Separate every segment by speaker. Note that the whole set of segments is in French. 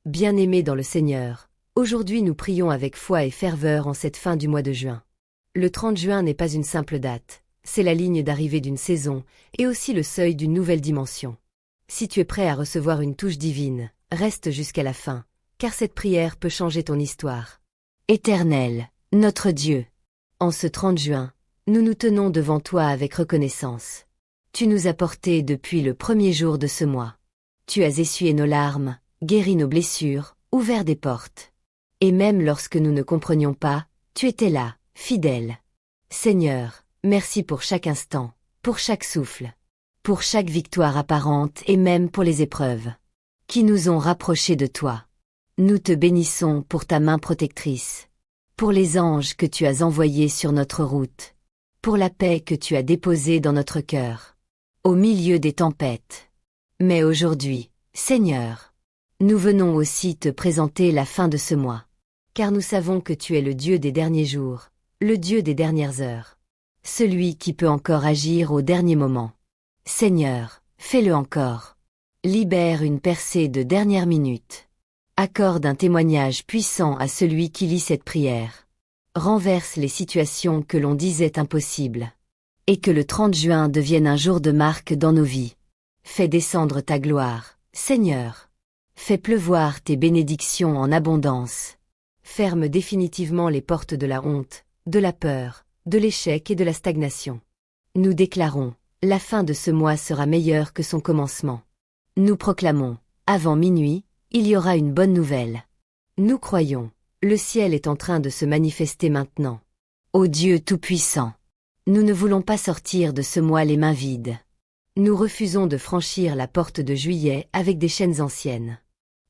Speaker 1: Bien-aimés dans le Seigneur, aujourd'hui nous prions avec foi et ferveur en cette fin du mois de juin. Le 30 juin n'est pas une simple date, c'est la ligne d'arrivée d'une saison et aussi le seuil d'une nouvelle dimension. Si tu es prêt à recevoir une touche divine, reste jusqu'à la fin, car cette prière peut changer ton histoire. Éternel, notre Dieu, en ce 30 juin, nous nous tenons devant toi avec reconnaissance. Tu nous as portés depuis le premier jour de ce mois. Tu as essuyé nos larmes, guéri nos blessures, ouvert des portes. Et même lorsque nous ne comprenions pas, tu étais là, fidèle. Seigneur, merci pour chaque instant, pour chaque souffle, pour chaque victoire apparente et même pour les épreuves qui nous ont rapprochés de toi. Nous te bénissons pour ta main protectrice, pour les anges que tu as envoyés sur notre route, pour la paix que tu as déposée dans notre cœur, au milieu des tempêtes. Mais aujourd'hui, Seigneur, nous venons aussi te présenter la fin de ce mois, car nous savons que tu es le Dieu des derniers jours, le Dieu des dernières heures, celui qui peut encore agir au dernier moment. Seigneur, fais-le encore. Libère une percée de dernière minute. Accorde un témoignage puissant à celui qui lit cette prière. Renverse les situations que l'on disait impossibles. Et que le 30 juin devienne un jour de marque dans nos vies. Fais descendre ta gloire, Seigneur. Fais pleuvoir tes bénédictions en abondance. Ferme définitivement les portes de la honte, de la peur, de l'échec et de la stagnation. Nous déclarons, la fin de ce mois sera meilleure que son commencement. Nous proclamons, avant minuit, il y aura une bonne nouvelle. Nous croyons, le ciel est en train de se manifester maintenant. Ô Dieu Tout-Puissant, nous ne voulons pas sortir de ce mois les mains vides. Nous refusons de franchir la porte de juillet avec des chaînes anciennes.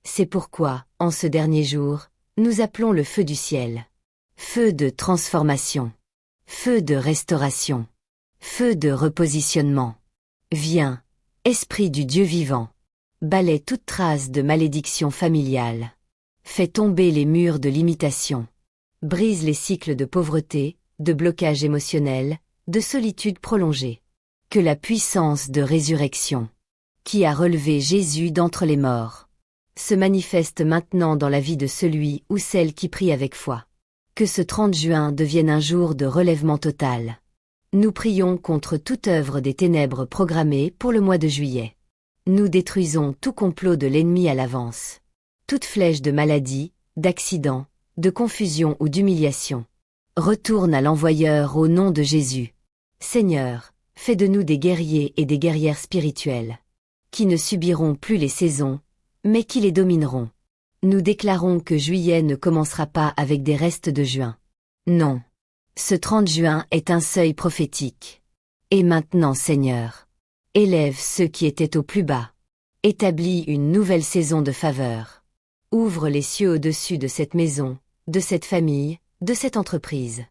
Speaker 1: C'est pourquoi, en ce dernier jour, nous appelons le feu du ciel. Feu de transformation. Feu de restauration. Feu de repositionnement. Viens, Esprit du Dieu vivant. Balaie toute trace de malédiction familiale. Fais tomber les murs de l'imitation. Brise les cycles de pauvreté, de blocage émotionnel, de solitude prolongée. Que la puissance de résurrection, qui a relevé Jésus d'entre les morts, se manifeste maintenant dans la vie de celui ou celle qui prie avec foi. Que ce 30 juin devienne un jour de relèvement total. Nous prions contre toute œuvre des ténèbres programmée pour le mois de juillet. Nous détruisons tout complot de l'ennemi à l'avance. Toute flèche de maladie, d'accident, de confusion ou d'humiliation. Retourne à l'envoyeur au nom de Jésus. Seigneur, fais de nous des guerriers et des guerrières spirituelles, qui ne subiront plus les saisons, mais qui les domineront. Nous déclarons que juillet ne commencera pas avec des restes de juin. Non. Ce 30 juin est un seuil prophétique. Et maintenant, Seigneur, élève ceux qui étaient au plus bas. Établis une nouvelle saison de faveur. Ouvre les cieux au-dessus de cette maison, de cette famille, de cette entreprise.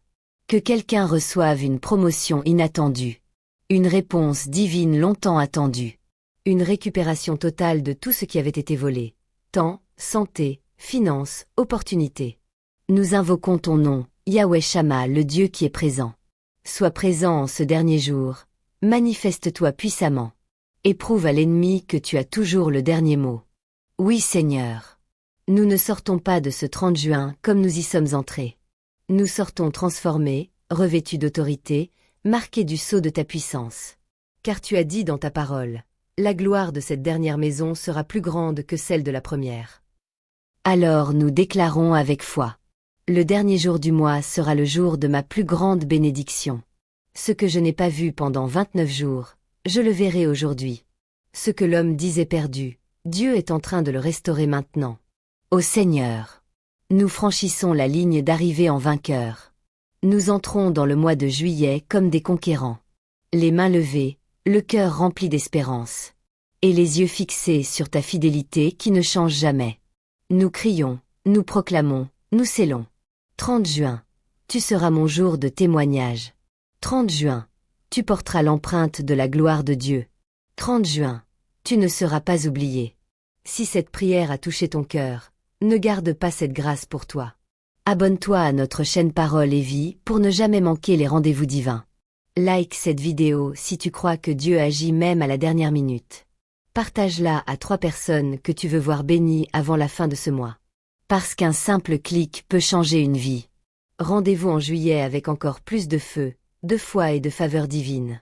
Speaker 1: Que quelqu'un reçoive une promotion inattendue. Une réponse divine longtemps attendue. Une récupération totale de tout ce qui avait été volé. Temps, santé, finances, opportunités. Nous invoquons ton nom, Yahweh Shama, le Dieu qui est présent. Sois présent en ce dernier jour. Manifeste-toi puissamment. Éprouve à l'ennemi que tu as toujours le dernier mot. Oui, Seigneur. Nous ne sortons pas de ce 30 juin comme nous y sommes entrés. Nous sortons transformés, revêtus d'autorité, marqués du sceau de ta puissance. Car tu as dit dans ta parole, la gloire de cette dernière maison sera plus grande que celle de la première. Alors nous déclarons avec foi. Le dernier jour du mois sera le jour de ma plus grande bénédiction. Ce que je n'ai pas vu pendant 29 jours, je le verrai aujourd'hui. Ce que l'homme disait perdu, Dieu est en train de le restaurer maintenant. Ô Seigneur, nous franchissons la ligne d'arrivée en vainqueur. Nous entrons dans le mois de juillet comme des conquérants. Les mains levées, le cœur rempli d'espérance. Et les yeux fixés sur ta fidélité qui ne change jamais. Nous crions, nous proclamons, nous scellons. 30 juin, tu seras mon jour de témoignage. 30 juin, tu porteras l'empreinte de la gloire de Dieu. 30 juin, tu ne seras pas oublié. Si cette prière a touché ton cœur, ne garde pas cette grâce pour toi. Abonne-toi à notre chaîne Parole et Vie pour ne jamais manquer les rendez-vous divins. Like cette vidéo si tu crois que Dieu agit même à la dernière minute. Partage-la à 3 personnes que tu veux voir bénies avant la fin de ce mois. Parce qu'un simple clic peut changer une vie. Rendez-vous en juillet avec encore plus de feu, de foi et de faveur divine.